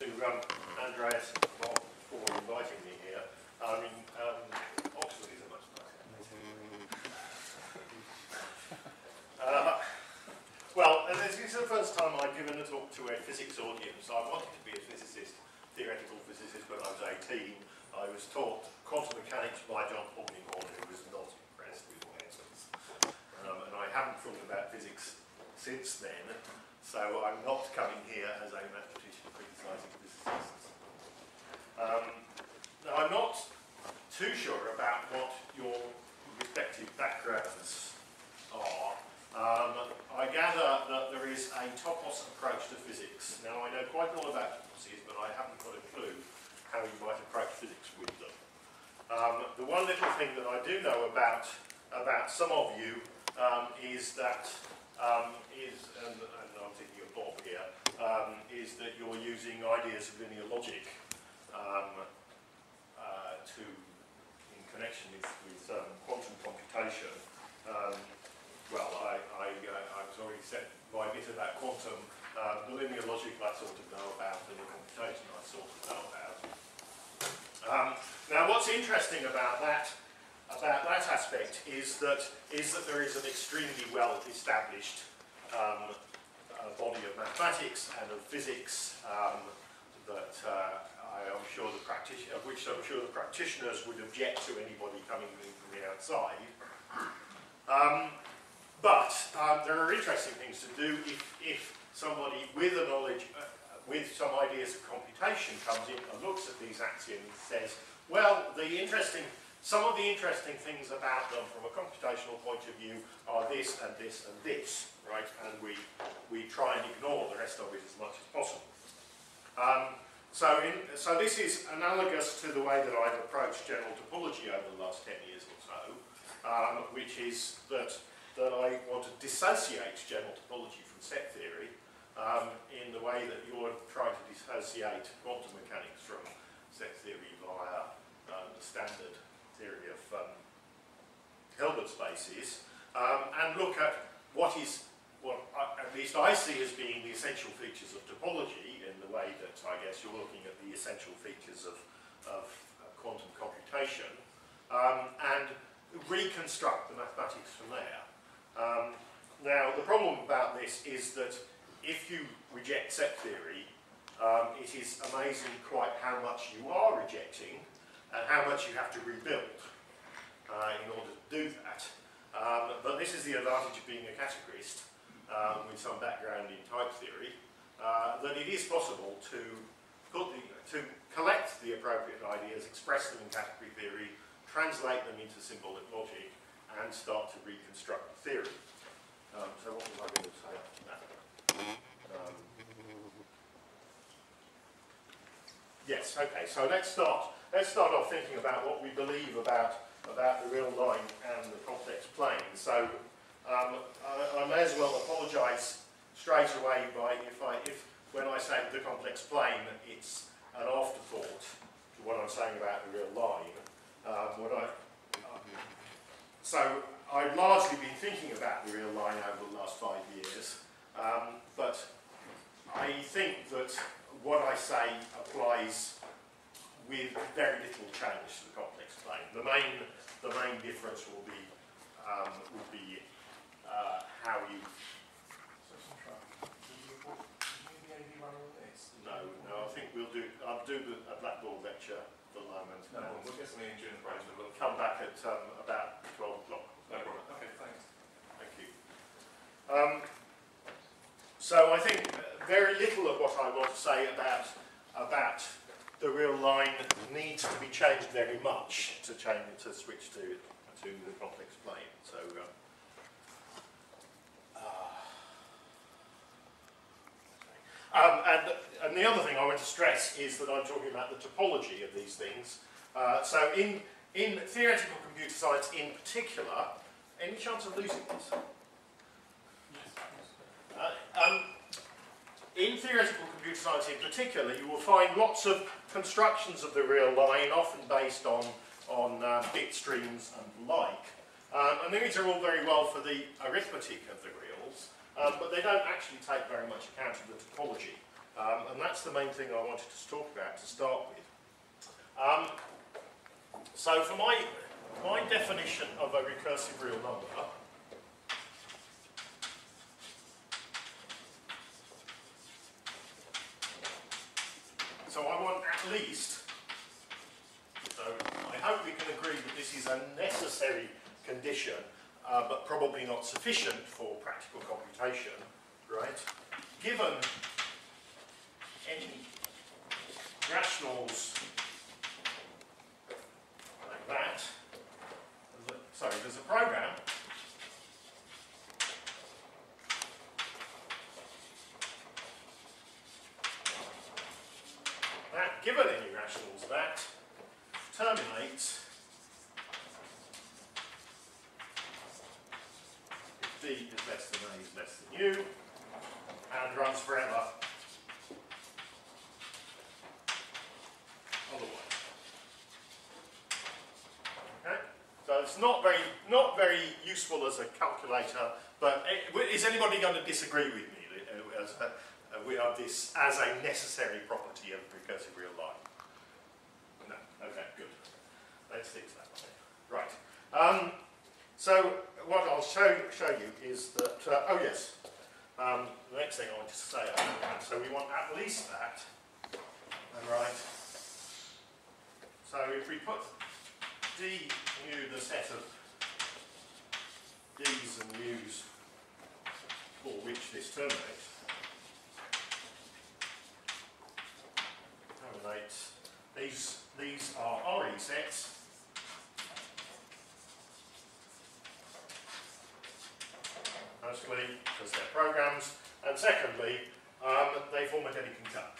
To Andreas for inviting me here. I mean, Oxford is a much nicer place. Well, this is the first time I've given a talk to a physics audience. I wanted to be a physicist, theoretical physicist, when I was 18. I was taught quantum mechanics by John Polkinghorne, who was not impressed with my answers. And I haven't thought about physics since then, so I'm not coming here as a mathematician criticising physicists. Now, I'm not too sure about what your respective backgrounds are. I gather that there is a topos approach to physics. Now, I know quite a lot about toposes, but I haven't got a clue how you might approach physics with them. The one little thing that I do know about some of you is that, and I'm thinking of Bob here, is that you're using ideas of linear logic in connection with quantum computation. Well, I was already said my bit about quantum, the linear logic I sort of know about, and the computation I sort of know about. Now, what's interesting about that aspect is that there is an extremely well established body of mathematics and of physics that I'm sure the practitioners would object to anybody coming in from the outside. But there are interesting things to do if somebody with a knowledge, with some ideas of computation comes in and looks at these axioms and says, well, some of the interesting things about them from a computational point of view are this and this and this, right? And we try and ignore the rest of it as much as possible. So this is analogous to the way that I've approached general topology over the last 10 years or so, which is that I want to dissociate general topology from set theory in the way that you're trying to dissociate quantum mechanics from set theory via the standard theory of Hilbert spaces, and look at what at least I see as being the essential features of topology in the way that I guess you're looking at the essential features of quantum computation, and reconstruct the mathematics from there. Now, the problem about this is that if you reject set theory, it is amazing quite how much you are rejecting and how much you have to rebuild in order to do that. But this is the advantage of being a categorist with some background in type theory, that it is possible to collect the appropriate ideas, express them in category theory, translate them into symbolic logic, and start to reconstruct the theory. So what was I going to say after that? Yes, okay, so let's start off thinking about what we believe about the real line and the complex plane. So I may as well apologise straight away if when I say the complex plane, it's an afterthought to what I'm saying about the real line. So I've largely been thinking about the real line over the last 5 years, but I think that what I say applies with very little change to the complex plane. The main difference will be how you. No, I think I'll do a Blackboard lecture for the moment. No, we'll get something in June break. We'll come back at about 12 o'clock. No problem. Okay, thanks. Thank you. So I think very little of what I want to say about the real line needs to be changed very much to switch to the complex plane. So and the other thing I want to stress is that I'm talking about the topology of these things. So in theoretical computer science in particular, any chance of losing this? In theoretical computer science in particular, you will find lots of constructions of the real line, often based on bit streams and the like. And these are all very well for the arithmetic of the reals, but they don't actually take very much account of the topology. And that's the main thing I wanted to talk about to start with. So for my definition of a recursive real number, so I want at least, so I hope we can agree that this is a necessary condition, but probably not sufficient for practical computation, right? Given any rationals like that, sorry, there's a program that, given any rationals that, terminates if d is less than a is less than u, and runs forever otherwise. Okay? So it's not very useful as a calculator, but is anybody going to disagree with me we have this as a necessary property of recursive real line? No. Okay, good. Let's fix that one. Right. So what I'll show you is that, oh yes, the next thing I want to say about that, so we want at least that, right? So if we put d mu, the set of d's and mu's for which this terminates, these are RE sets. Firstly, because they're programs, and secondly, they form a Delica cut.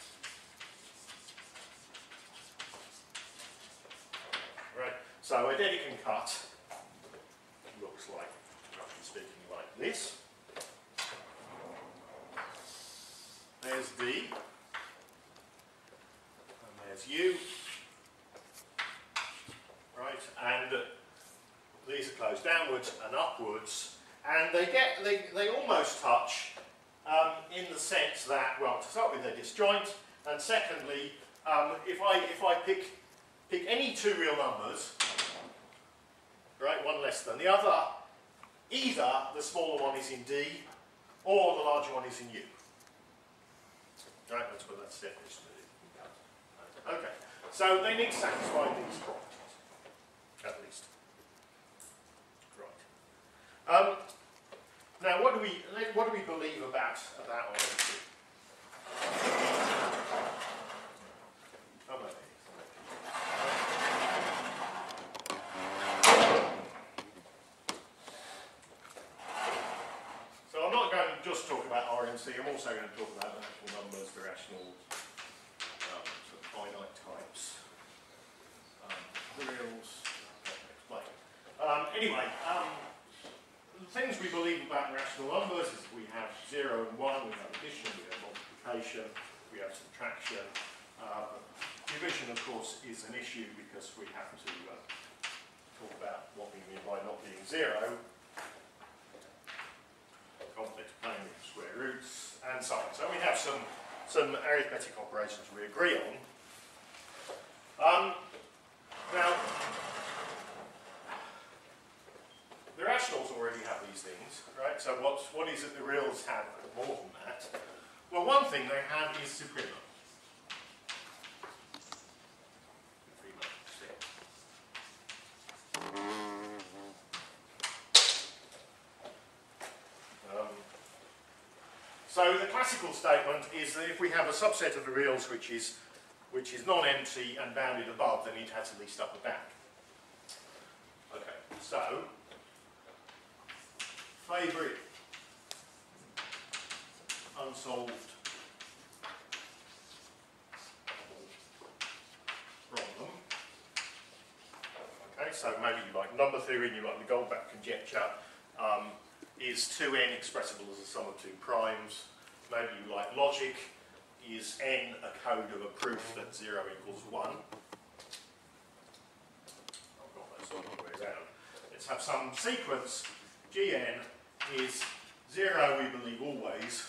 Right. So a Delica cut looks like, roughly speaking, like this. There's D. There's U, right, and these are closed downwards and upwards, and they almost touch in the sense that, well, to start with, they're disjoint, and secondly, if I pick any two real numbers, right, one less than the other, either the smaller one is in D or the larger one is in U. Right, that's what that's the definition. Okay, so they need to satisfy these properties, at least. Right. Now, what do we believe about RMC? So I'm not going to just talk about RMC. I'm also going to talk about the natural numbers, the rational finite types, the reals, explain. Anyway, the things we believe about rational numbers is we have 0 and 1, we have addition, we have multiplication, we have subtraction. Division, of course, is an issue because we have to talk about what we mean by not being 0, complex plane with square roots, and so on. So we have some arithmetic operations we agree on. Now, the rationals already have these things, right? So what is it the reals have more than that? Well, one thing they have is suprema. So the classical statement is that if we have a subset of the reals which is non-empty and bounded above, then it has at least upper bound. Okay, so favourite unsolved problem. Okay, so maybe you like number theory and you like the Goldbach conjecture. Is 2n expressible as a sum of two primes? Maybe you like logic. Is n a code of a proof that 0 equals 1? I've got that sort of way around. Let's have some sequence. Gn is 0, we believe, always.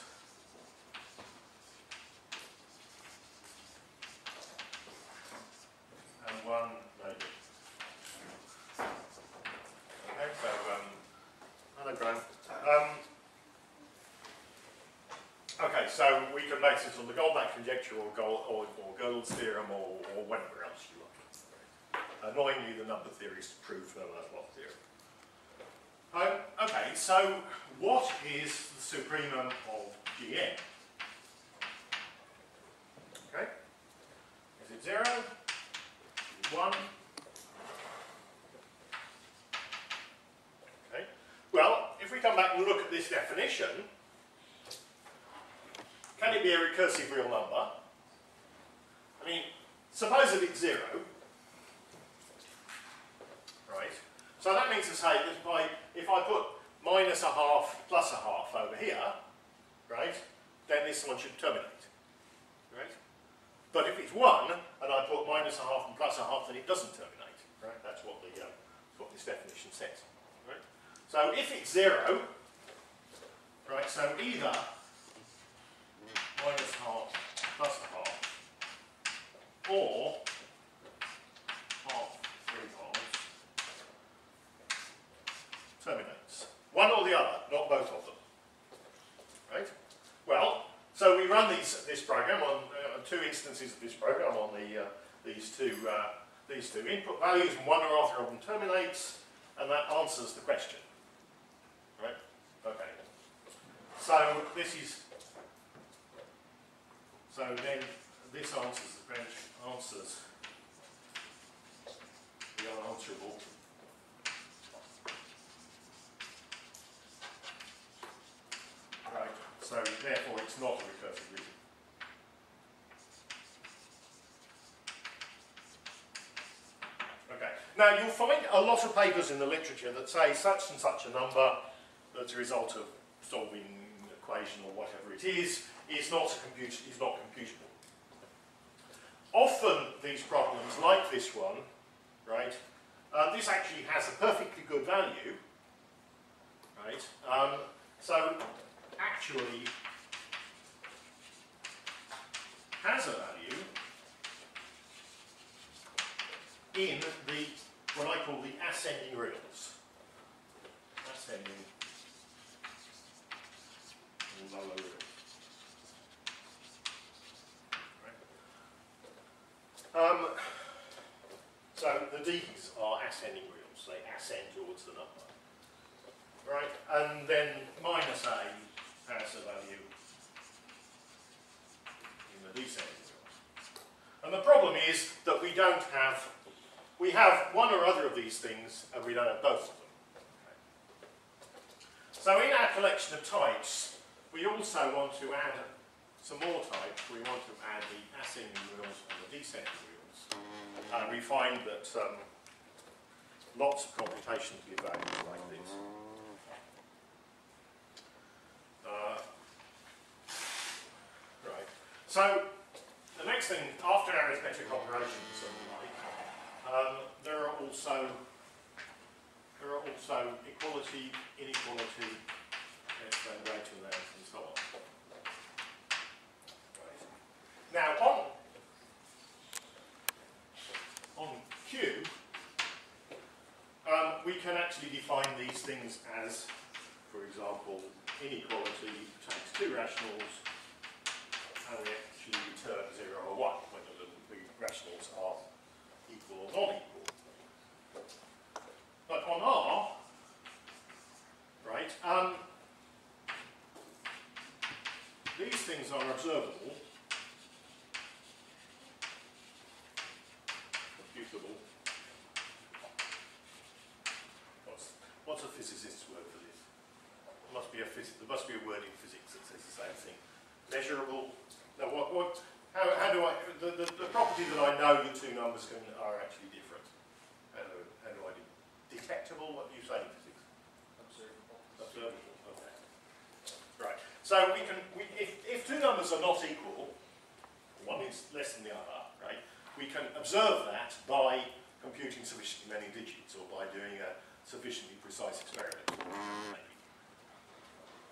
Okay, so we can base this on the Goldbach conjecture or Gödel's theorem or whatever else you like. Annoyingly, the number theory is proof, no Laplace theorem. Okay, so what is the supremum of Gn? Okay, is it 0? Is it 1? Okay, well, if we come back and look at this definition, can it be a recursive real number? I mean, suppose that it's 0, right? So that means to say that if I put minus a half plus a half over here, right, then this one should terminate, right? But if it's 1 and I put minus a half and plus a half, then it doesn't terminate, right? That's what this definition says, right? So if it's 0, right, so either minus half plus a half, or half 3 halves, terminates. One or the other, not both of them. Right? Well, so we run this program on 2 instances of this program on these two input values, and one or other of them terminates, and that answers the question. Right? Okay. So this is. So then this answers the question, answers the unanswerable. Right, so therefore it's not a recursive reason. Okay, now you'll find a lot of papers in the literature that say such and such a number that's a result of solving an equation or whatever it is not computable. Often these problems, like this one, right, this actually has a perfectly good value, right, so actually has a value in what I call the ascending reals. Ascending and lower reals. So the d's are ascending reals, they ascend towards the number. Right? And then minus a has a value in the descending reals. And the problem is that we have one or other of these things and we don't have both of them. Okay. So in our collection of types, we also want to add some more types. We want to add the ascending reals and the descending reals. And we find that lots of computations give values like this. Right. So the next thing, after arithmetic operations and the like, there are also equality, inequality, less than, greater than, and so on. Right. Now on Q, we can actually define these things as, for example, inequality takes 2 rationals and we actually return 0 or 1, whether the rationals are equal or non-equal. But on R, right, these things are observable, computable. What's a physicist's word for this? There must be a word in physics that says the same thing. Measurable. Now, how do I? The property that I know the 2 numbers are actually different. How do I do? Detectable. What do you say in physics? Observable. Observable. Okay. Right. So if 2 numbers are not equal, one is less than the other, right? We can observe that by computing sufficiently many digits or by doing a sufficiently precise experiment. Maybe.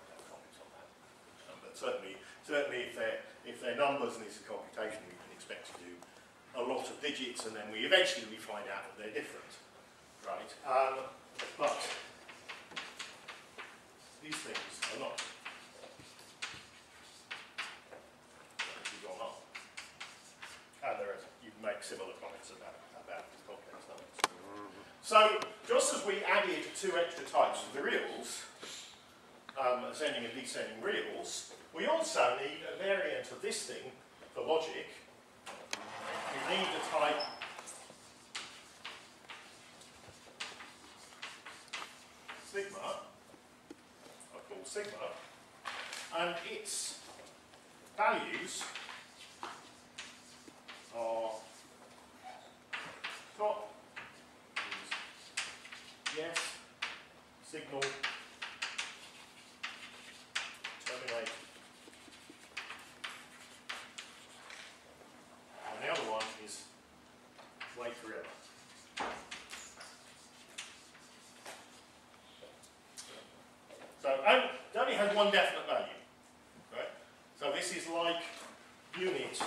I don't comment on that. But certainly if they're numbers and it's a computation, we can expect to do a lot of digits, and then we eventually find out that they're different, right? But these things are not. make similar comments about complex numbers. So, just as we added 2 extra types of the reals, ascending and descending reals, we also need a variant of this thing for logic. We need a type sigma, I call sigma, and its values are top is yes, signal, terminate, and the other one is wait forever. So it only has one definite value, right? So this is like unit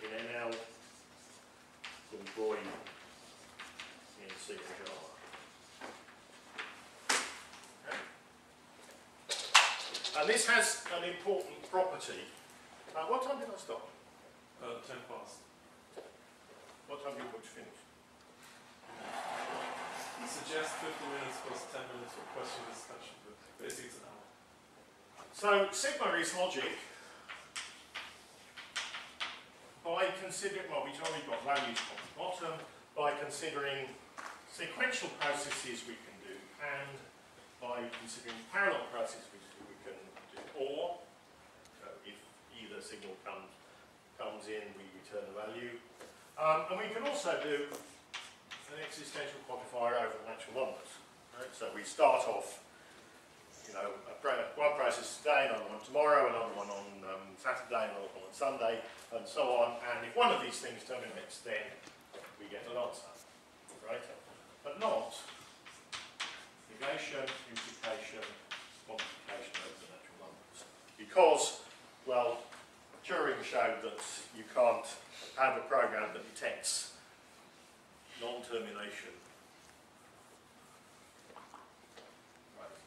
in NL called void in C and Java. Okay. And this has an important property. What time did I stop? 10 past. What time do you want to finish? I suggest 50 minutes plus 10 minutes for question discussion, but basically it's an hour. So sigma is logic by considering, well, we've already got values on the bottom, by considering sequential processes we can do, and by considering parallel processes we can do, or if either signal comes in, we return a value. And we can also do an existential quantifier over natural numbers. Right? So we start off, one process today, another one tomorrow, another one on Saturday, another one on Sunday, and so on. And if one of these things terminates, then we get an answer, right? But not negation, implication, quantification over the natural numbers, because, well, Turing showed that you can't have a program that detects non-termination. Right.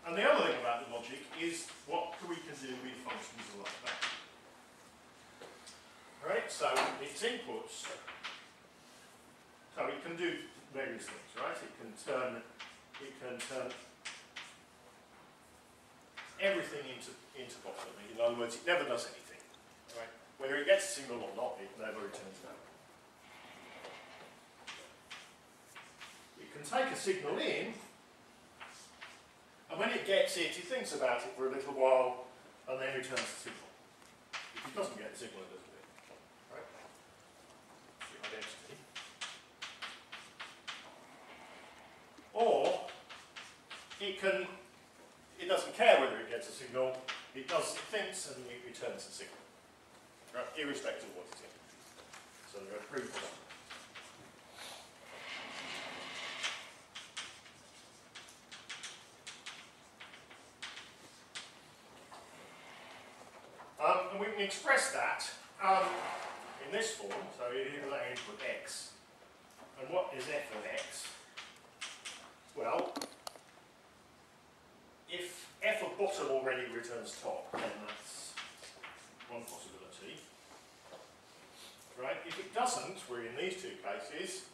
And the other thing about the logic is what we can do with functions like that. Right, so its inputs, so it can do various things, right? It can turn everything into bottom. In other words, it never does anything. Right? Whether it gets a signal or not, it never returns that. It can take a signal in, and when it gets it, it thinks about it for a little while, and then returns the signal. If it doesn't get the signal, it doesn't do it. Right? The identity. Or it doesn't care whether it gets a signal, it thinks and it returns the signal. Right? Irrespective of what it's in. So there are 3 possible. And we can express that in this form, so here's our input x. And what is f of x? Well, if f of bottom already returns top, then that's one possibility. Right? If it doesn't, we're in these 2 cases,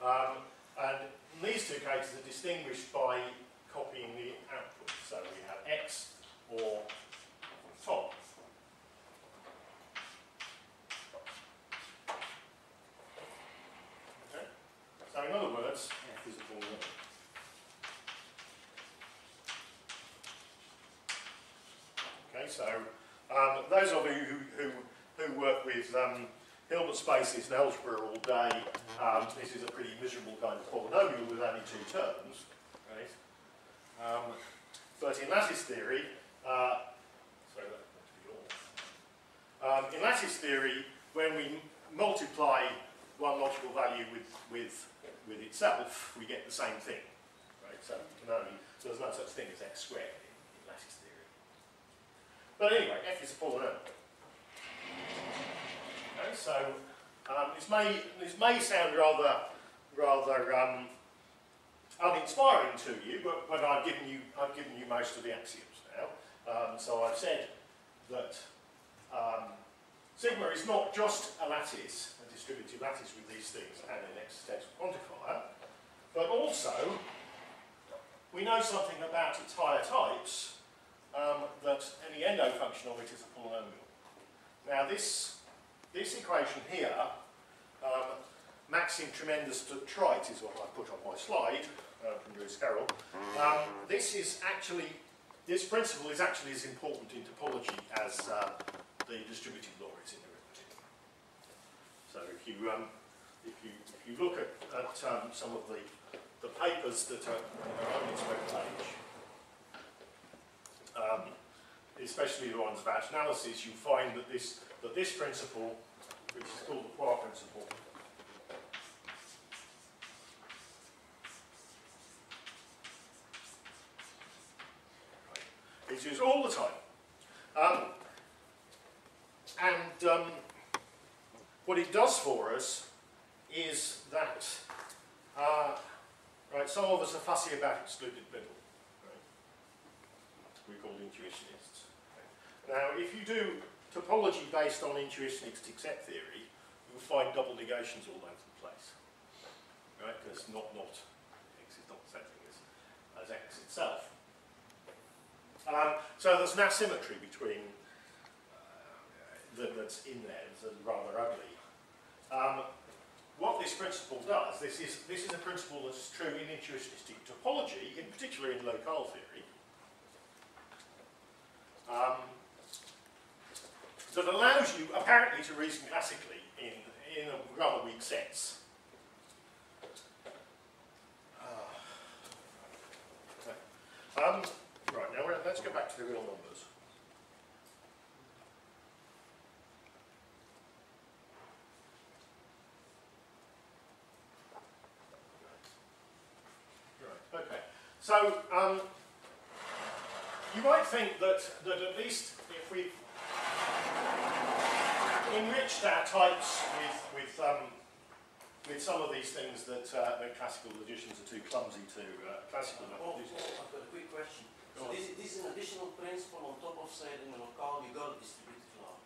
and these 2 cases are distinguished by copying the output. So we have x or top. Okay? So in other words, f is a full number. Okay, so those of you who work with Hilbert spaces and algebra all day, this is a pretty miserable kind of polynomial with only 2 terms, right? But in lattice theory, in lattice theory, when we multiply one logical value with itself, we get the same thing, right? So there's no such thing as x squared in lattice theory. But anyway, f is a polynomial. Okay, so this may sound rather uninspiring to you, but I've given you most of the axioms now. So I've said that sigma is not just a lattice, a distributed lattice with these things and an existential quantifier, but also we know something about its higher types, that any endo function of it is a polynomial. Now this equation here, maxim tremendous trite is what I put on my slide from Lewis Carroll. This principle is actually as important in topology as the distributed law is in arithmetic. So if you look at some of the papers that are on its webpage, especially the ones about analysis, you find that this principle, which is called the Poire principle, is used all the time. What it does for us is that, right, some of us are fussy about excluded middle. Right? We're called intuitionists. Right? Now, if you do topology based on intuitionistic set theory, you'll find double negations all over the place. Right? Because not x is not the same thing as x itself. So there's an asymmetry between that's in there. It's rather ugly. What this principle does, this is a principle that's true in intuitionistic topology, in particular in locale theory, that allows you apparently to reason classically in a rather weak sense. Right, now let's go back to the real numbers. Right, okay. So, you might think that at least if we've enriched our types with some of these things that classical logicians are too clumsy to classical mathematicians. I've got a quick question. So this is an additional principle on top of, say, in the locale you got a distributed law.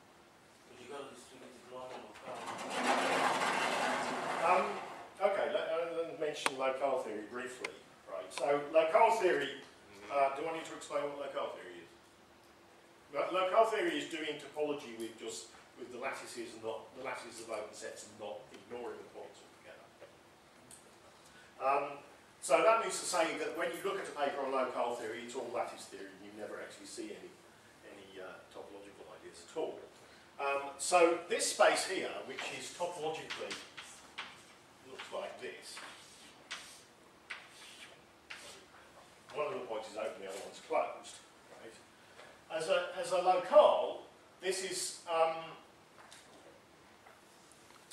But you got a distributed law in locale. Okay, let me mention locale theory briefly. Right. So locale theory. Do I need to explain what locale theory is? Locale theory is doing topology with the lattices and not the lattices of open sets and not ignoring the points altogether. So that means to say that when you look at a paper on locale theory, it's all lattice theory, and you never actually see any topological ideas at all. So this space here, which is topologically looks like this. One of the points is open, the other one's closed. Right? As a locale, this is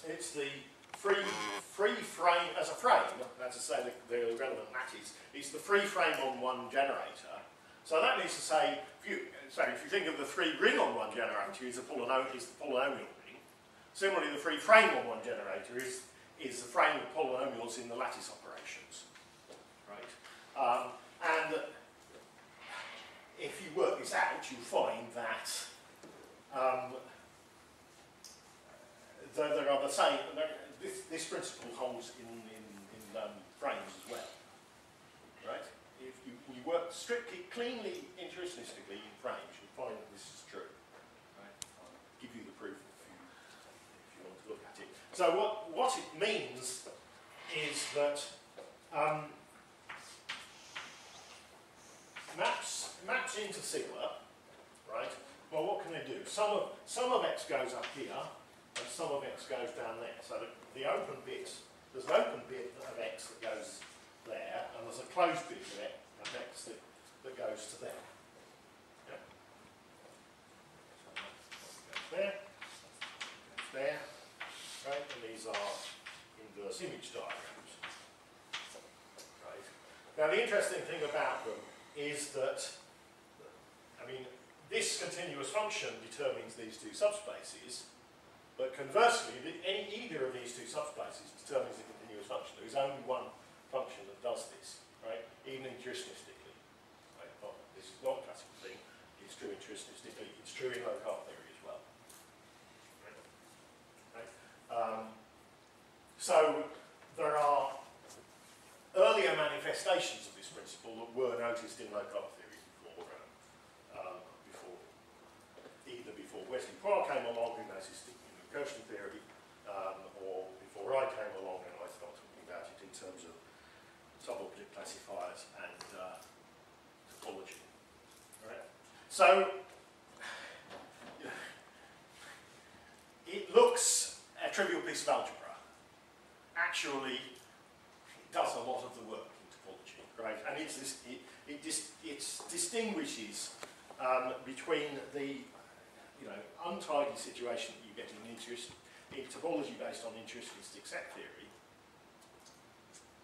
it's the free frame as a frame. That's to say the relevant lattice. It's the free frame on one generator. So that means to say, if you think of the free ring on one generator is the polynomial ring. Similarly, the free frame on one generator is the frame of polynomials in the lattice operations. Right? And if you work this out, you find that there are the same. This principle holds in frames as well. Right? If you work strictly, cleanly, intuitionistically in frames, you'll find that this is true. Right? I'll give you the proof if you want to look at it. So what it means is that maps into sigma, right? Well, what can they do? Some of x goes up here, and some of x goes down there. So the open bit, there's an open bit of x that goes there, and there's a closed bit of x that goes to there. Yeah. So goes there, right? And these are inverse image diagrams. Right. Now the interesting thing about them is that, I mean, this continuous function determines these two subspaces, but conversely, either of these two subspaces determines the continuous function. There is only one function that does this, right? Even intuitionistically. Right? Well, this is not a classical thing. It's true intuitionistically. It's true in locale theory as well. So there are earlier manifestations of this principle that were noticed in low-cost theory before Wesley Poire came along, who noticed it in recursion theory, or before I came along and I started talking about it in terms of sub-object classifiers and topology. Right? So it looks a trivial piece of algebra. Actually, it does a lot of the work in topology, right? And it distinguishes between the untidy situation that you get in topology based on intuitionistic set theory,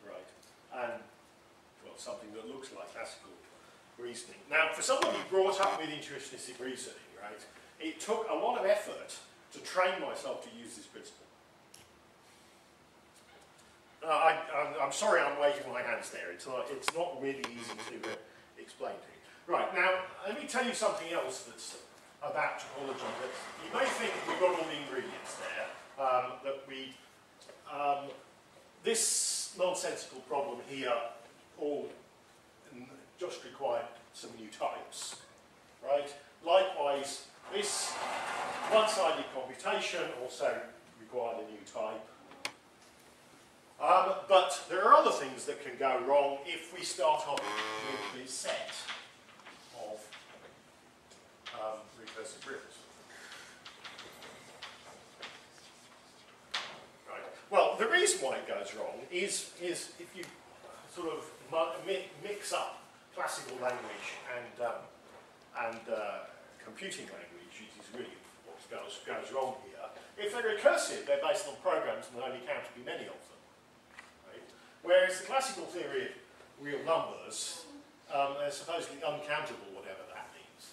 right? And well, something that looks like classical reasoning. Now, for somebody brought up with intuitionistic reasoning, right, it took a lot of effort to train myself to use this principle. I'm sorry I'm waving my hands there. It's not really easy to explain to you. Right, now, let me tell you something else that's about topology. That you may think we've got all the ingredients there, this nonsensical problem here all just required some new types, right? Likewise, this one-sided computation also required a new type. But there are other things that can go wrong if we start off with this set of recursive reals. Right. Well, the reason why it goes wrong is if you sort of mix up classical language and computing language, which is really what goes wrong here. If they're recursive, they're based on programs and there only count to be many of them. Right? Whereas the classical theory of real numbers, they're supposedly uncountable, whatever that means.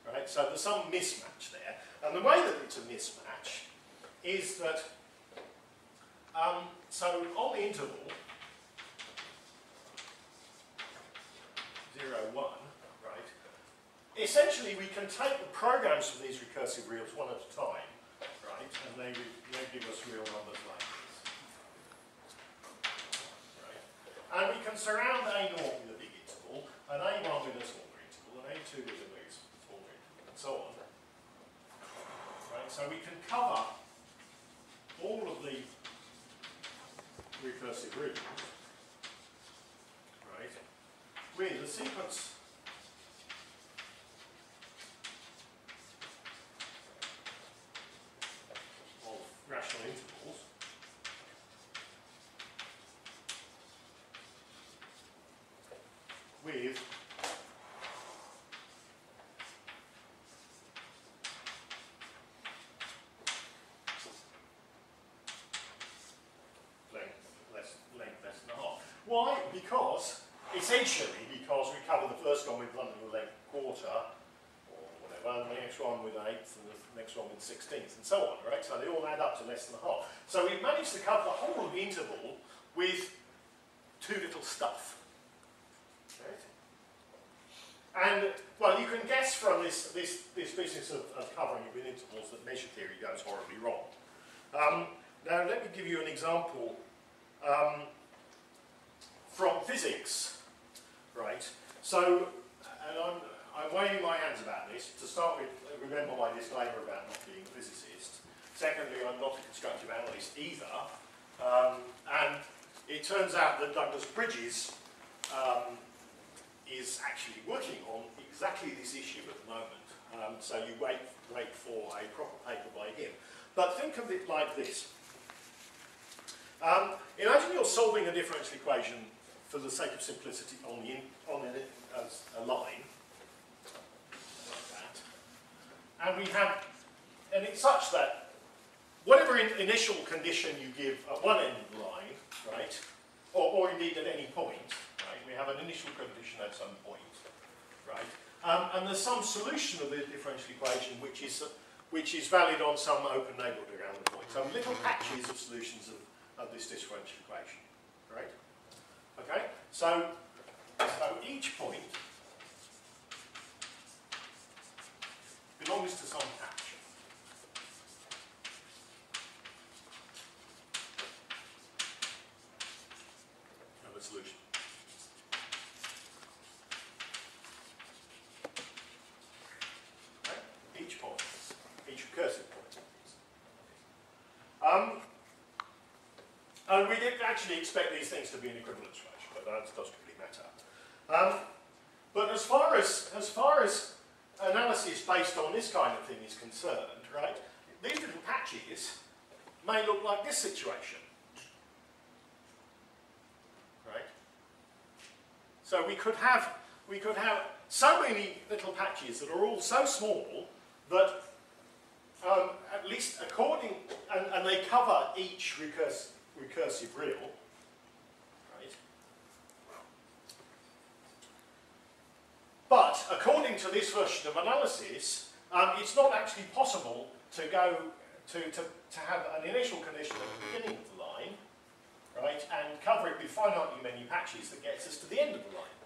Right? So there's some mismatch there. And the way that it's a mismatch is that, so on the interval, 0, 1, right, essentially we can take the programs for these recursive reals one at a time, right, and they give us real numbers like this. Right? And we can surround A0 with a big interval, and A1 with a smaller interval, and A2 with a very smaller interval, and so on. Right? So we can cover all of the recursive reals, right, with a sequence of rational intervals with length less than a half. Why? Essentially because we cover the first one with 1 length quarter, or whatever, and the next one with an eighth, and the next one with 16th, and so on, right? So they all add up to less than a half. So we've managed to cover the whole of the interval with too little stuff. Right? And, well, you can guess from this business of covering it with intervals that measure theory goes horribly wrong. Now, let me give you an example from physics, right? So, and I'm waving my hands about this. To start with, remember my disclaimer about not being a physicist. Secondly, I'm not a constructive analyst either. And it turns out that Douglas Bridges is actually working on exactly this issue at the moment. So you wait for a proper paper by him. But think of it like this. Imagine you're solving a differential equation for the sake of simplicity on it as a line, like that. And we have, and it's such that whatever initial condition you give at one end of the line, right, or indeed at any point, right, we have an initial condition at some point, right, and there's some solution of the differential equation which is valid on some open neighbourhood around the point. So little patches of solutions of this differential equation, right? Okay, so each point belongs to some patch. And we did actually expect these things to be in equivalence range, but that doesn't really matter. But as far as analysis based on this kind of thing is concerned, right, these little patches may look like this situation. Right? So we could have so many little patches that are all so small that at least according, and they cover each recursive real, right? But according to this version of analysis, it's not actually possible to go to have an initial condition at the beginning of the line, right, and cover it with finitely many patches that gets us to the end of the line.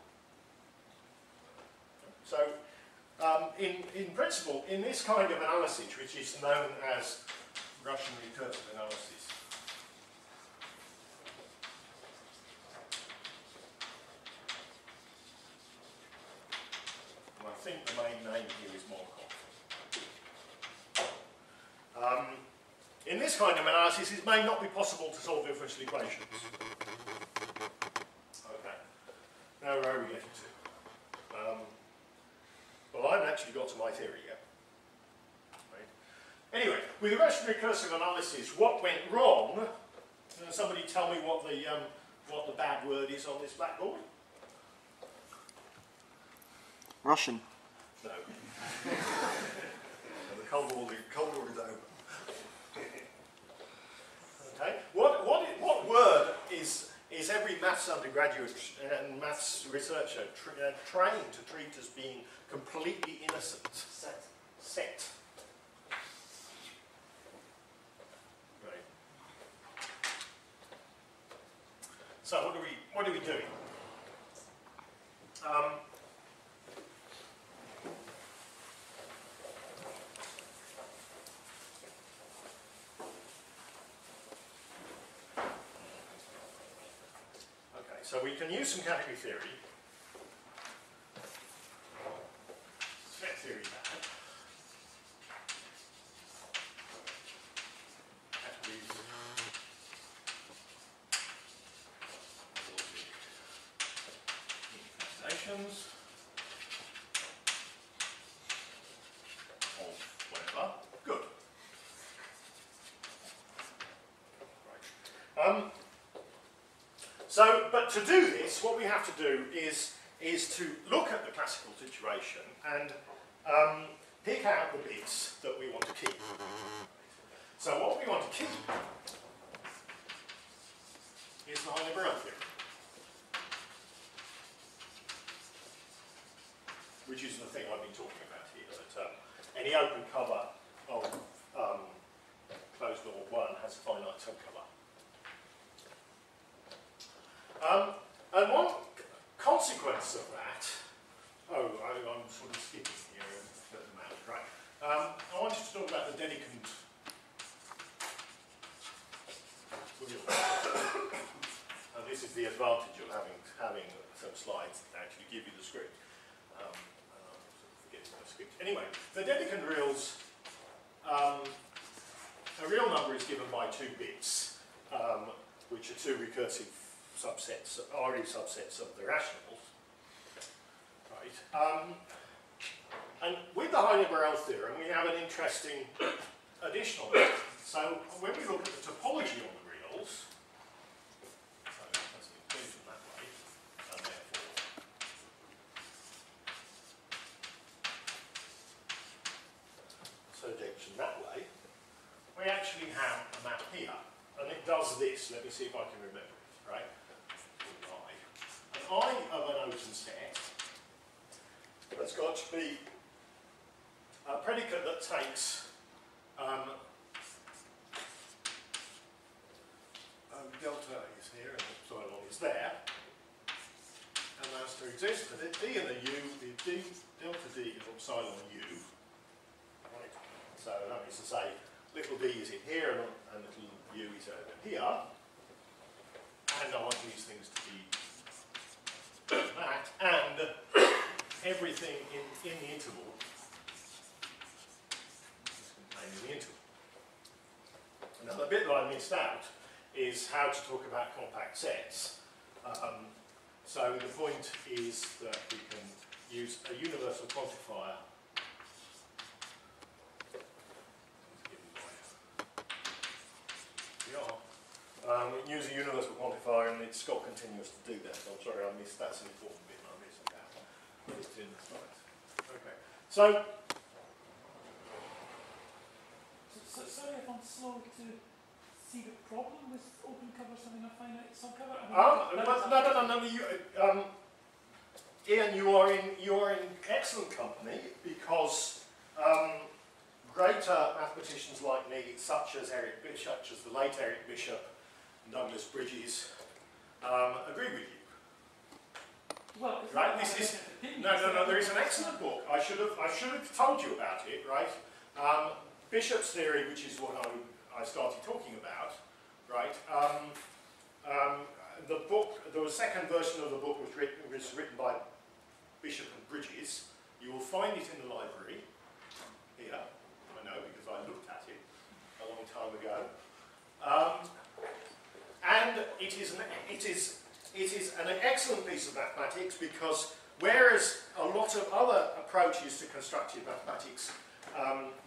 So, in principle, in this kind of analysis, which is known as Russian recursive analysis, and I think the main name here is Markov. In this kind of analysis, it may not be possible to solve differential equations. Okay. Now, where are we getting to? Well, I haven't actually got to my theory yet. Right. Anyway, with Russian recursive analysis, what went wrong? Can somebody tell me what the bad word is on this blackboard? Russian. No. The Cold War is over. Okay. What word is every maths undergraduate and maths researcher trained to treat as being completely innocent? Set. Set. Right. So what are we doing? So we can use some category theory. Set theory bad. Categories. Implementations of whatever. Good. Right. But to do this, what we have to do is to look at the classical situation and pick out the bits that we want to keep. So what we want to keep is the Imperial theorem, which is the thing I've been talking about here, that any open cover of closed law 1 has a finite subcover. And one consequence of that, I'm sort of skipping here at the moment, right. I wanted to talk about the Delica. And this is the advantage of having some slides that actually give you the script. I'm sort of forgetting the script. Anyway, the Delica reals, a real number is given by 2 bits, which are 2 recursive subsets, RE subsets of the rationals, right? And with the Imperial theorem, we have an interesting additional method. So when we look at the topology on the reals, so that's an inclusion that way, and therefore surjection that way, we actually have a map here, and it does this. Let me see if I can remember it, right? I of an open set has got to be a predicate that takes delta is here and epsilon is there, and that's to exist. But the d and the u, the delta d is epsilon u. Right. So that means to say little d is in here and little u is over here, and I want these things to be that, and everything in the interval is contained in the interval. And Now, the bit that I missed out is how to talk about compact sets. So the point is that we can use a universal quantifier. Use a universal quantifier, and it's got continuous to do that. I'm sorry, I missed that's an important bit I missed out. It's in the slides. Okay. So sorry if I'm slow to see the problem with open covers having a finite subcover. Ian, you are in excellent company because greater mathematicians like me, such as Eric Bishop, such as the late Eric Bishop, and Douglas Bridges, agree with you. Well, right? This is no. There is an excellent book. I should have told you about it, right? Bishop's theory, which is what I started talking about, right? The book, the second version of the book was written by Bishop and Bridges. You will find it in the library here. I know because I looked at it a long time ago. And it is an excellent piece of mathematics because whereas a lot of other approaches to constructive mathematics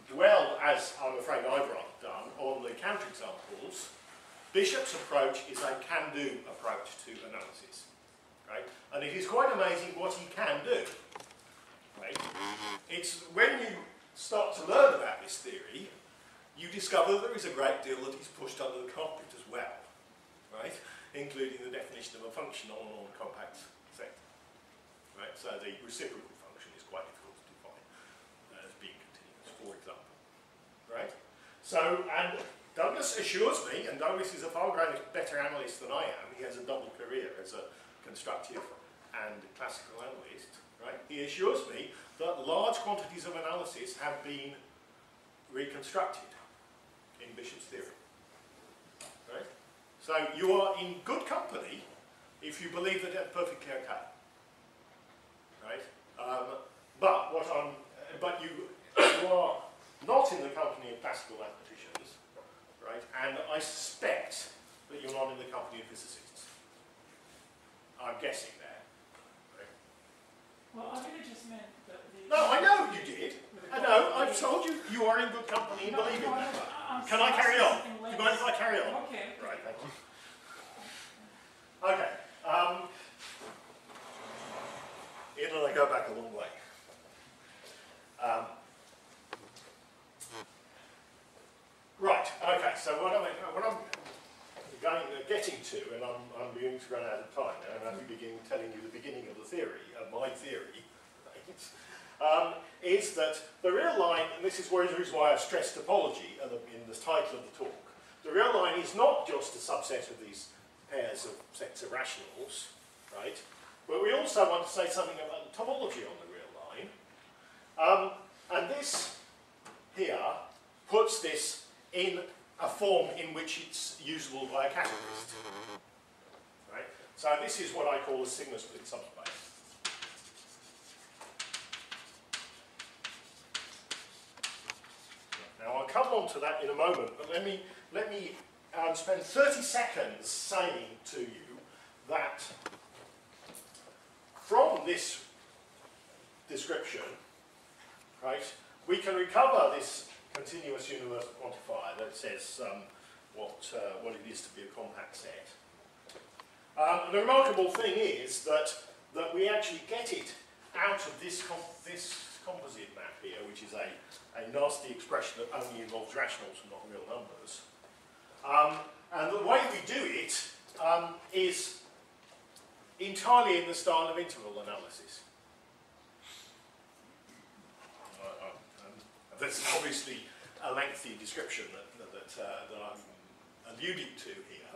dwell, as I'm afraid I've rather done, on the counterexamples, Bishop's approach is a can-do approach to analysis. Right? And it is quite amazing what he can do. Right? It's when you start to learn about this theory, you discover there is a great deal that is pushed under the carpet as well, right? Including the definition of a function on a non-compact set. Right? So the reciprocal function is quite difficult to define as being continuous, for example. Right? So, and Douglas assures me, and Douglas is a far better analyst than I am, he has a double career as a constructive and classical analyst, right? He assures me that large quantities of analysis have been reconstructed in Bishop's theory, right? So you are in good company if you believe that that's perfectly okay, right? But you are not in the company of classical mathematicians, right? And I suspect that you're not in the company of physicists. I'm guessing there. Right? Well, I really just meant that the... No, I know you did. I know. I've told you you are in good company and believe in that. Can I carry on? Do you mind if I carry on? Okay. Right, thank you. Okay. Ian and I go back a long way. Right, okay, so what I'm getting to, and I'm beginning to run out of time now, and I'm beginning telling you the beginning of the theory, of my theory, is that the real line, and this is the reason why I stress topology in the title of the talk, the real line is not just a subset of these pairs of sets of rationals, right? But we also want to say something about the topology on the real line. And this here puts this in a form in which it's usable by a catalyst. Right? So this is what I call a sigma split subspace. Now I'll come on to that in a moment, but let me spend 30 seconds saying to you that from this description, right, we can recover this continuous universal quantifier that says what it is to be a compact set. The remarkable thing is that we actually get it out of this composite map here, which is a nasty expression that only involves rationals and not real numbers. And the way we do it is entirely in the style of interval analysis. That's obviously a lengthy description that I'm alluding to here.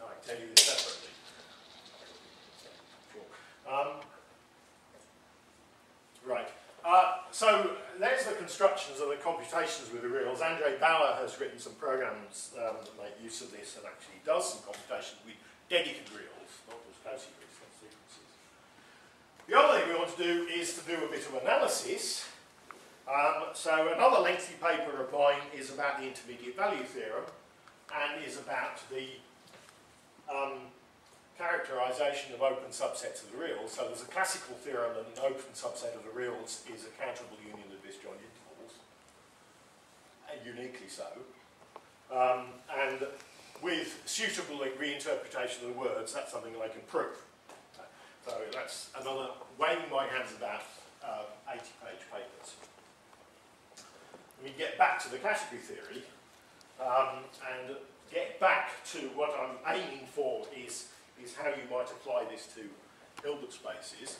I can tell you this separately. Sure. Right. So there's the constructions and the computations with the reals. Andre Bauer has written some programs that make use of this and actually does some computations with dedicated reals, not just Cauchy sequences. The other thing we want to do is to do a bit of analysis So another lengthy paper of mine is about the intermediate value theorem and is about the characterization of open subsets of the reals. So there's a classical theorem that an open subset of the reals is a countable union of disjoint intervals, and uniquely so. And with suitable reinterpretation of the words, that's something I can prove. So that's another waving my hands about 80-page papers. Let me get back to the category theory and get back to what I'm aiming for is how you might apply this to Hilbert spaces.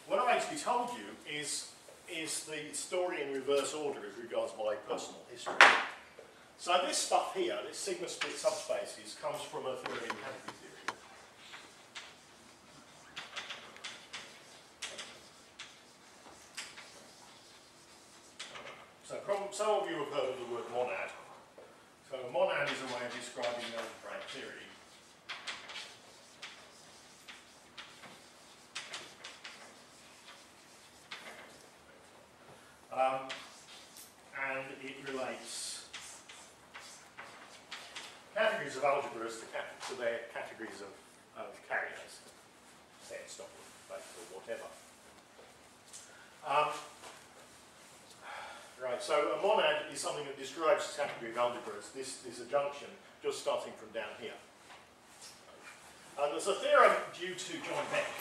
What I actually told you is the story in reverse order as regards my personal history. So this stuff here, this sigma split subspaces, comes from a theory in category theory. So some of you have heard of the word monad. So a monad is a way of describing an algebraic theory. And it relates categories of algebras to their categories of carriers, sets, space, or whatever. Right, so a monad is something that describes a category of algebras. This is a junction just starting from down here. And there's a theorem due to John Beck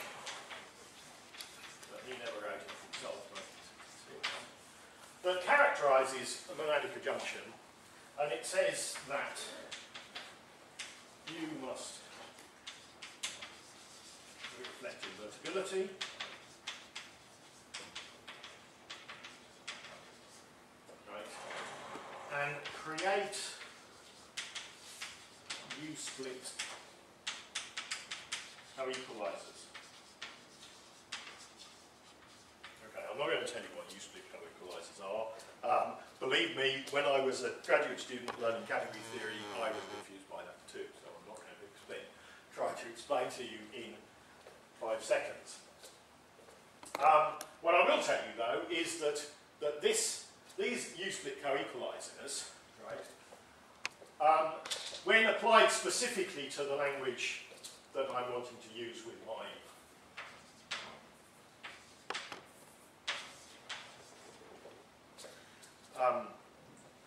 that he never wrote it himself, that characterises a monadic junction, and it says that you must reflect invertibility, right, and create U-split co-equalizers. Okay, I'm not going to tell you what U-split co-equalizers are. Believe me, when I was a graduate student learning category theory, I was confused by that too, so I'm not going to try to explain to you in 5 seconds. What I will tell you though is that these U-split co-equalizers, right, when applied specifically to the language that I'm wanting to use with my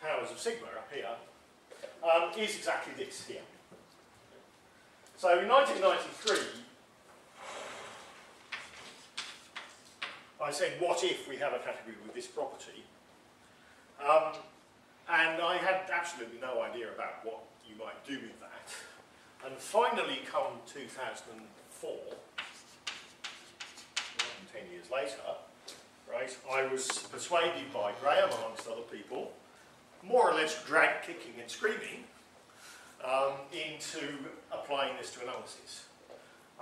powers of sigma up here, is exactly this here. So in 1993, I said, what if we have a category with this property? And I had absolutely no idea about what you might do with that. And finally, come 2004, 10 years later, right, I was persuaded by Graham, amongst other people, more or less drag kicking and screaming, into applying this to analysis.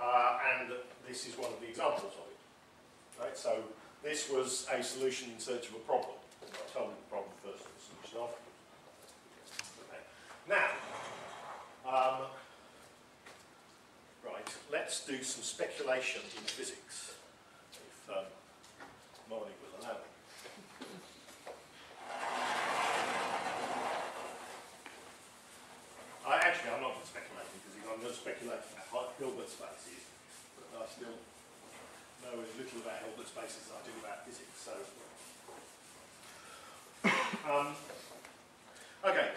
And this is one of the examples of it. Right? So this was a solution in search of a problem. I told you the problem first and the solution afterwards. Okay. Now, right, let's do some speculation in physics, if Molly will allow me. I'm not speculating, because I'm going to speculate about Hilbert spaces, but I still know as little about Hilbert spaces as I do about physics. So, okay,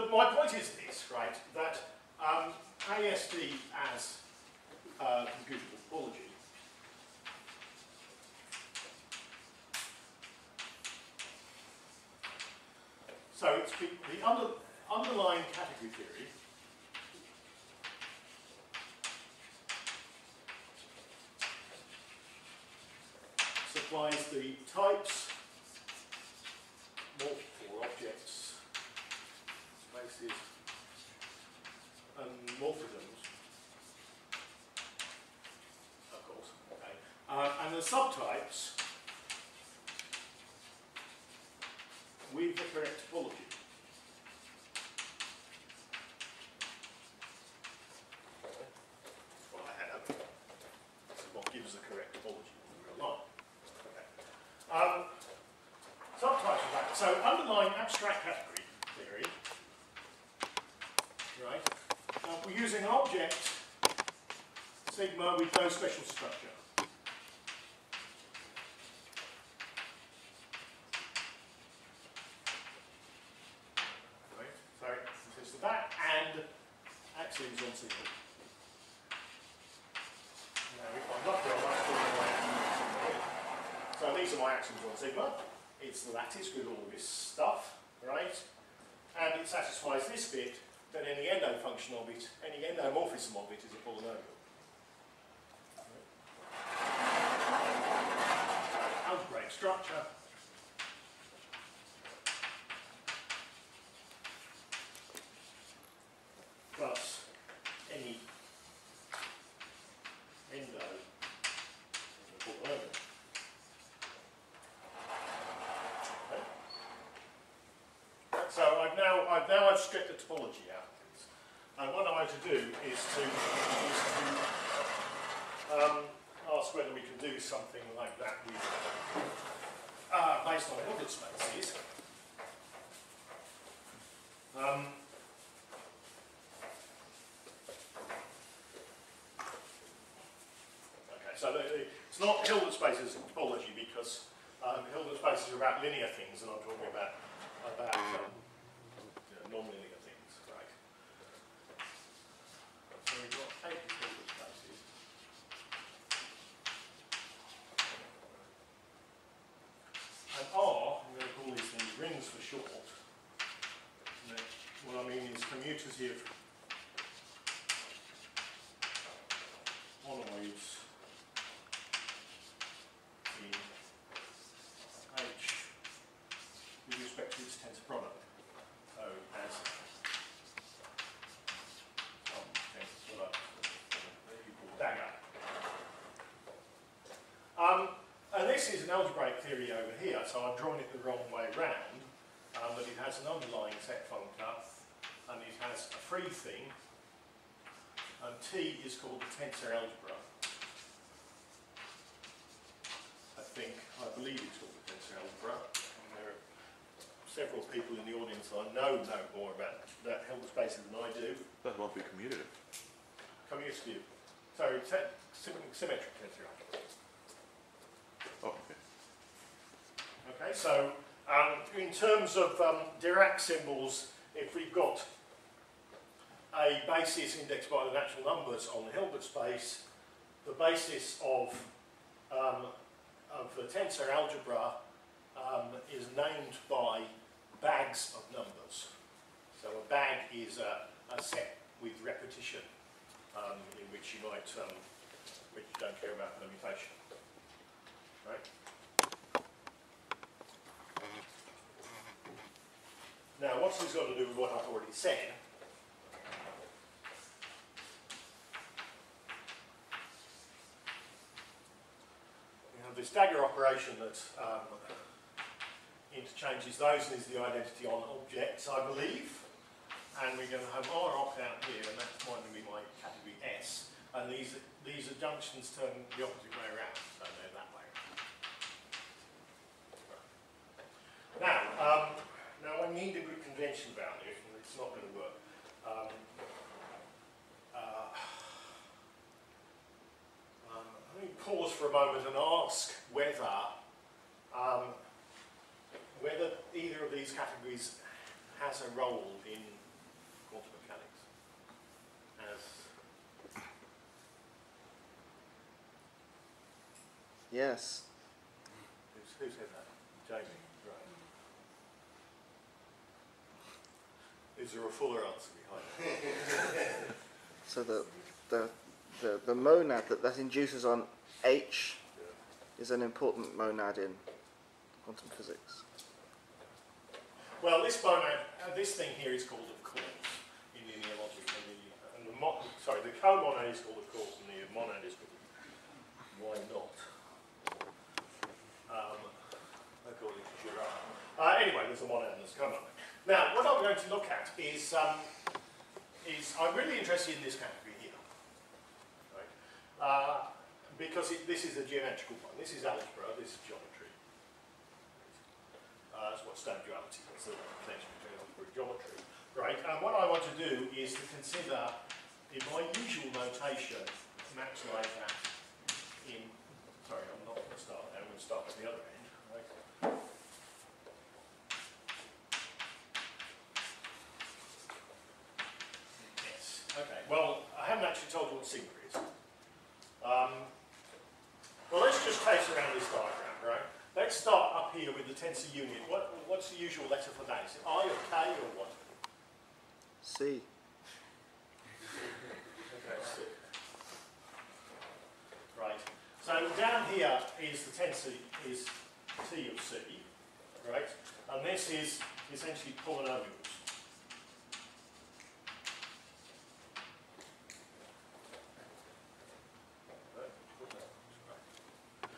my point is this, right? That ASD as computable topology so it's the underlying category theory supplies the types, multiple objects, spaces, and morphisms, of course, okay. And the subtypes with the correct topology. we're using an object, sigma, with no special structure. Right, so it consists of that and axioms on sigma. Now, if I'm lucky, I might call them my axioms. So these are my axioms on sigma. It's the lattice with all this stuff, right? And it satisfies this bit, then any endo function of it, any endomorphism of it is a polynomial. Algebraic structure. Plus any endo is a polynomial. So I've now stripped the topology out of this, and what I want to do is to ask whether we can do something like that with based on Hilbert spaces. Okay, so it's not Hilbert spaces topology because Hilbert spaces are about linear things, and I'm talking about non-linear things, right? So we've got 8 Hilbert spaces. And R, I'm going to call these things rings for short. And what I mean is commutative monoids in H with respect to its tensor product. So as some tensor product equal dagger. And this is an algebraic theory over here, so I've drawn it the wrong way round, but it has an underlying set functor, and it has a free thing, and T is called the Tensor Algebra. I believe it's called the Tensor Algebra. And there are several people in the audience that I know more about that Hilbert spaces than I do. That won't be commutative. Commutative. So it's symmetric tensor algebra. Oh, okay. Okay, so in terms of Dirac symbols, if we've got a basis indexed by the natural numbers on the Hilbert space, the basis of the tensor algebra is named by bags of numbers. So a bag is a set with repetition in which you might, which you don't care about permutation. Right? Now, what's this got to do with what I've already said? We have this dagger operation that interchanges those and is the identity on objects, I believe. And we're going to have R opt out here, and that's going to be my category S. And these are junctions turn the opposite way around, so they're that way. Now I need a good convention about it, and it's not going to work. Let me pause for a moment and ask whether either of these categories has a role in quantum mechanics. Yes. Who said that? Jamie. Right. Is there a fuller answer behind it? So the monad that induces on H is an important monad in quantum physics. Well, this monad, this thing here is called a cause in linear logic, and the comonad is called a cause, and the monad is called why not? According to Girard. Anyway, there's a monad and there's a comonad. Now, what I'm going to look at is I'm really interested in this category here, right? Because this is a geometrical one. This is algebra. This is geometry. That's what standard duality is. That's the connection between algebra and geometry, right? And what I want to do is to consider in my usual notation, maps like that in, sorry, I'm not going to start there, I'm going to start at the other end, right? Yes, okay, well, I haven't actually told you what sigma is. Well, let's just trace around this diagram, right? Let's start up here with the tensor unit. What's the usual letter for that? Is it I or K or what? C. Okay, C. Right. So down here is the tensor is T of C, right? And this is essentially polynomials.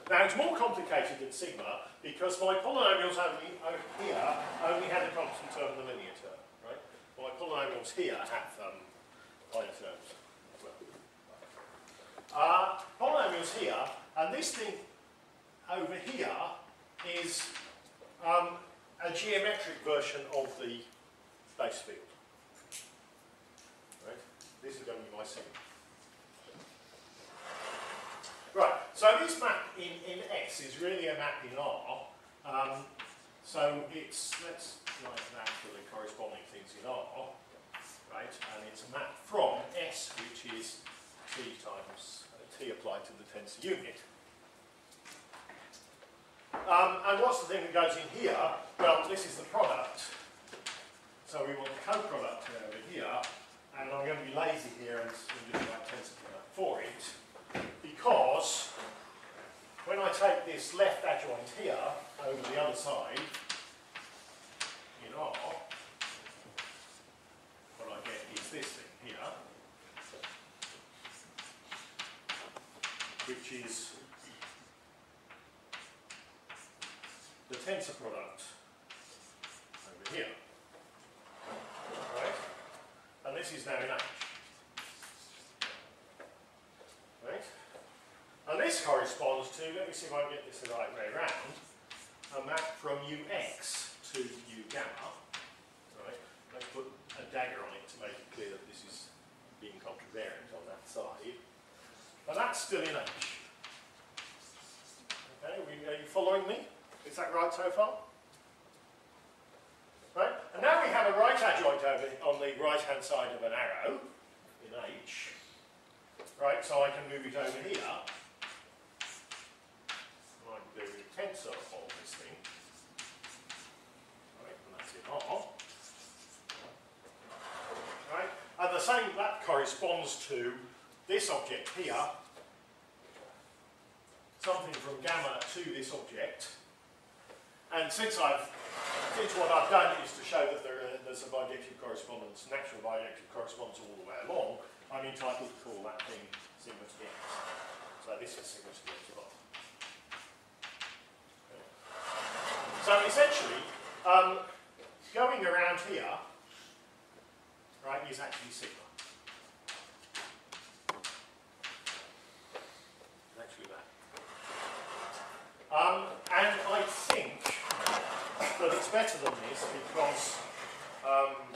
Now it's more complicated than sigma because my polynomials over here only have the constant term and the linear term, right? My polynomials here have higher terms as well. Polynomials here, and this thing over here is a geometric version of the base field. Right? This is going to be my sigma. Right, so this map in S is really a map in R. So it's, let's write that for the corresponding things in R, right? And it's a map from S, which is T times T applied to the tensor unit. And what's the thing that goes in here? Well, this is the product. So we want the co-product over here, and I'm going to be lazy here and just write tensor product for it. Because when I take this left adjoint here over the other side in R, what I get is this thing here, which is the tensor product over here. Right? And this is now in H. Right? And this corresponds to, let me see if I can get this the right way around, a map from Ux to U gamma. Right? Let's put a dagger on it to make it clear that this is being contravariant on that side. And that's still in H. Okay, are you following me? Is that right so far? Right? And now we have a right adjoint over on the right-hand side of an arrow in H. Right, so I can move it over here. I can do the tensor of this thing. Right, and that's in R. Right, and the same, that corresponds to this object here, something from gamma to this object. And since what I've done is to show that there's a bijective correspondence, natural bijective correspondence all the way along, I'm entitled to call that thing sigma to the x. So this is sigma to the x of R. Okay. So essentially, going around here, right, is actually sigma. Actually that. And I think that it's better than this because I'm going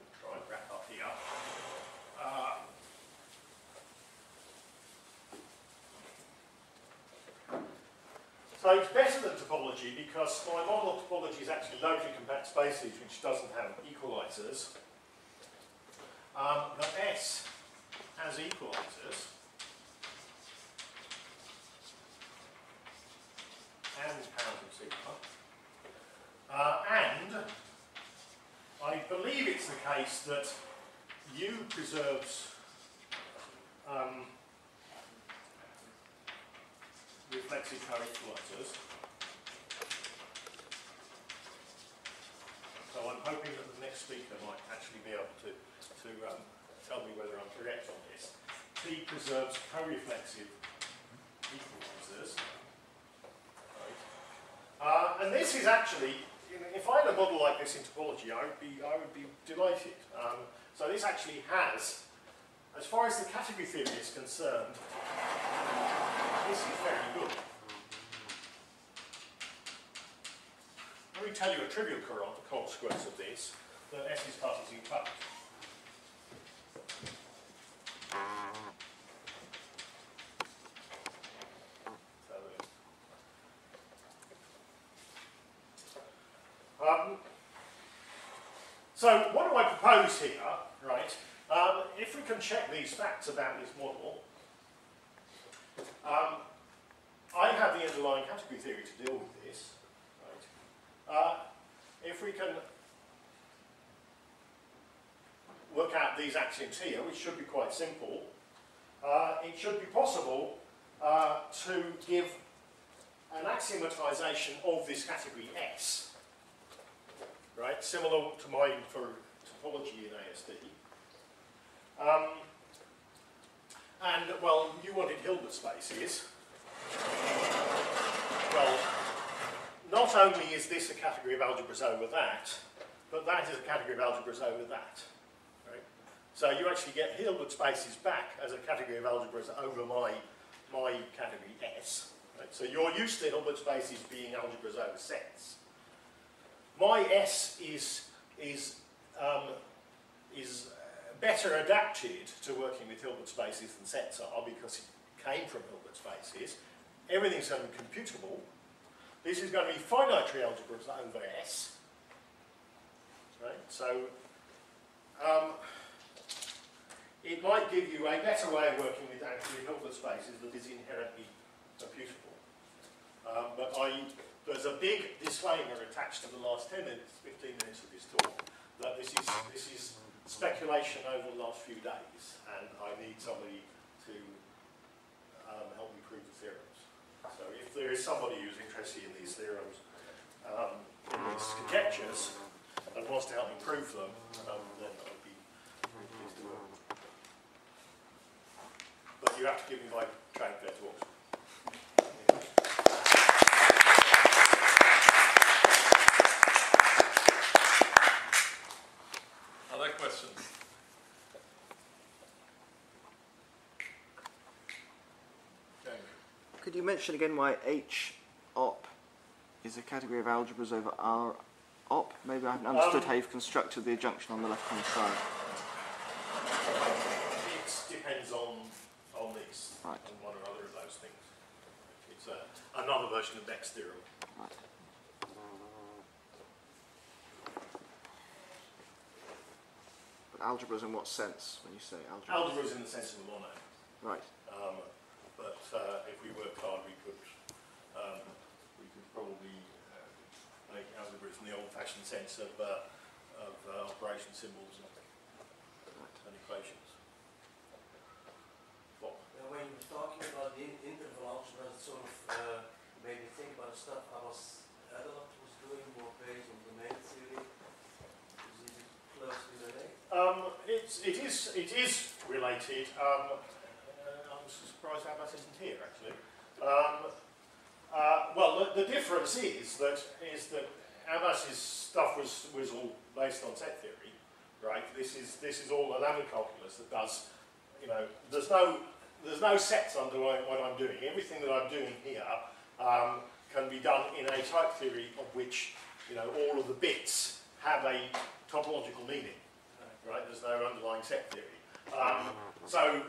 to try and wrap up here. So it's better than topology because my model of topology is actually locally compact spaces which doesn't have equalizers. But S has equalizers. And powers of sigma. And I believe it's the case that U preserves reflexive co-equalizers. So I'm hoping that the next speaker might actually be able to tell me whether I'm correct on this. T preserves co-reflexive equalizers. Right. And this is actually, if I had a model like this in topology, I would be delighted. So this actually has, as far as the category theory is concerned, this is very good. Let me tell you a trivial consequence of this, that S's part is in fact. So what do I propose here, right? If we can check these facts about this model, I have the underlying category theory to deal with this, right? If we can work out these axioms here, which should be quite simple, it should be possible to give an axiomatization of this category S, right, similar to mine for topology in ASD. And, well, you wanted Hilbert spaces. Well, not only is this a category of algebras over that, but that is a category of algebras over that. Right? So you actually get Hilbert spaces back as a category of algebras over my category S. Right? So you're used to Hilbert spaces being algebras over sets. My S is better adapted to working with Hilbert spaces than sets are because it came from Hilbert spaces. Everything's going to be computable. This is going to be finite tree algebras over S. Right? So it might give you a better way of working with actually Hilbert spaces that is inherently computable. But there's a big disclaimer attached to the last 10 minutes, 15 minutes of this talk, that this is speculation over the last few days, and I need somebody to help me prove the theorems. So if there is somebody who's interested in these theorems, in these conjectures, and wants to help me prove them, then I'd be pleased to work. But you have to give me my train fare to Oxford. Other questions? Could you mention again why H op is a category of algebras over R op? Maybe I haven't understood how you've constructed the adjunction on the left-hand side. It depends on these, Right. on one or other of those things. It's another version of Beck's theorem. Right. But algebras in what sense when you say algebras? Algebra is in the sense of a monad. Right. But if we worked hard, we could probably make algebras in the old-fashioned sense of operation symbols and equations. What? When you were talking about the interval algebra, it sort of made me think about stuff Adelot was doing more based on domain theory. Is it closely related? It is related. I'm surprised Abbas isn't here, actually. Well, the difference is that Abbas's stuff was all based on set theory, right? This is all Lamont calculus that does, you know, there's no sets underlying what I'm doing. Everything that I'm doing here can be done in a type theory of which, you know, all of the bits have a topological meaning, right? There's no underlying set theory. So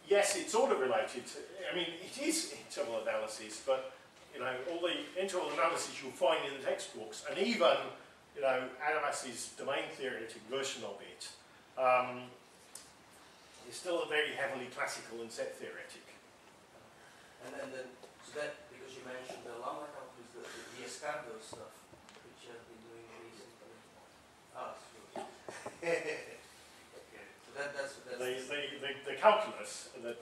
yes, it's sort of related to, I mean, it is interval analysis, but, you know, all the interval analysis you'll find in the textbooks, and even, you know, Abbas's domain theoretic version of it, is still a very heavily classical and set theoretic. And then, so that, because you mentioned the lambda calculus, the Escardo stuff, which you have been doing recently. Ah, sure. Okay. So that's The calculus that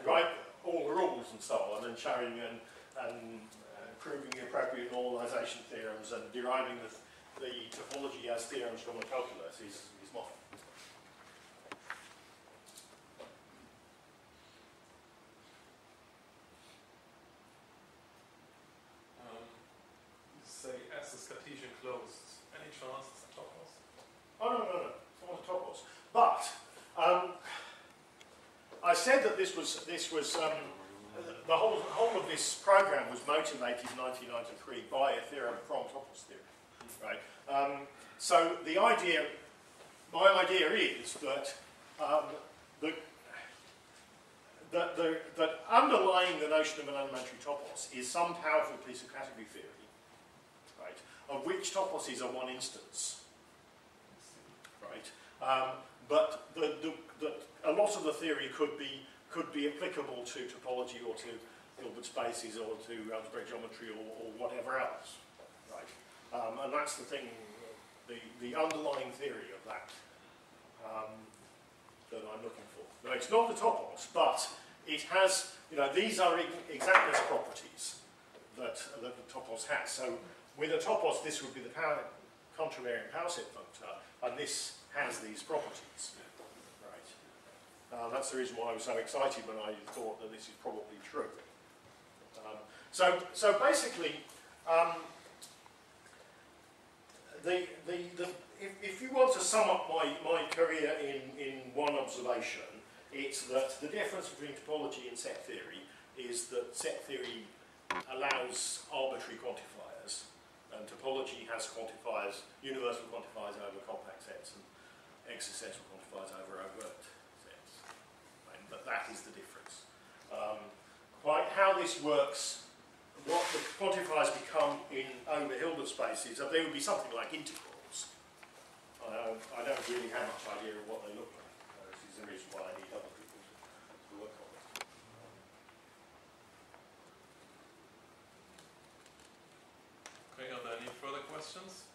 write all the rules and so on, and showing and proving the appropriate normalization theorems and deriving the topology as theorems from the calculus is modern. Say S is Cartesian closed. Any chance it's topos? Oh no, it's not a topos. But I said that this was the whole of this program was motivated in 1993 by a theorem from topos theory, right? So the idea, my idea is that that underlying the notion of an elementary topos is some powerful piece of category theory, right? Of which toposes are one instance. But a lot of the theory could be applicable to topology or to Hilbert spaces or to algebraic geometry or whatever else, right? And that's the thing, the underlying theory of that that I'm looking for. Now, it's not the topos, but it has, these are exactness properties that the topos has. So with a topos, this would be the contravariant power set functor, and this has these properties. Right. That's the reason why I was so excited when I thought that this is probably true. So basically, if you want to sum up my career in one observation, it's that the difference between topology and set theory is that set theory allows arbitrary quantifiers, and topology has quantifiers, universal quantifiers over compact sets and existential quantifiers over overt sets. Right? But that is the difference. Quite how this works, what the quantifiers become in over Hilbert spaces, they would be something like integrals. I don't really have much idea of what they look like. This is the reason why I need other people to work on it. Okay, are there any further questions?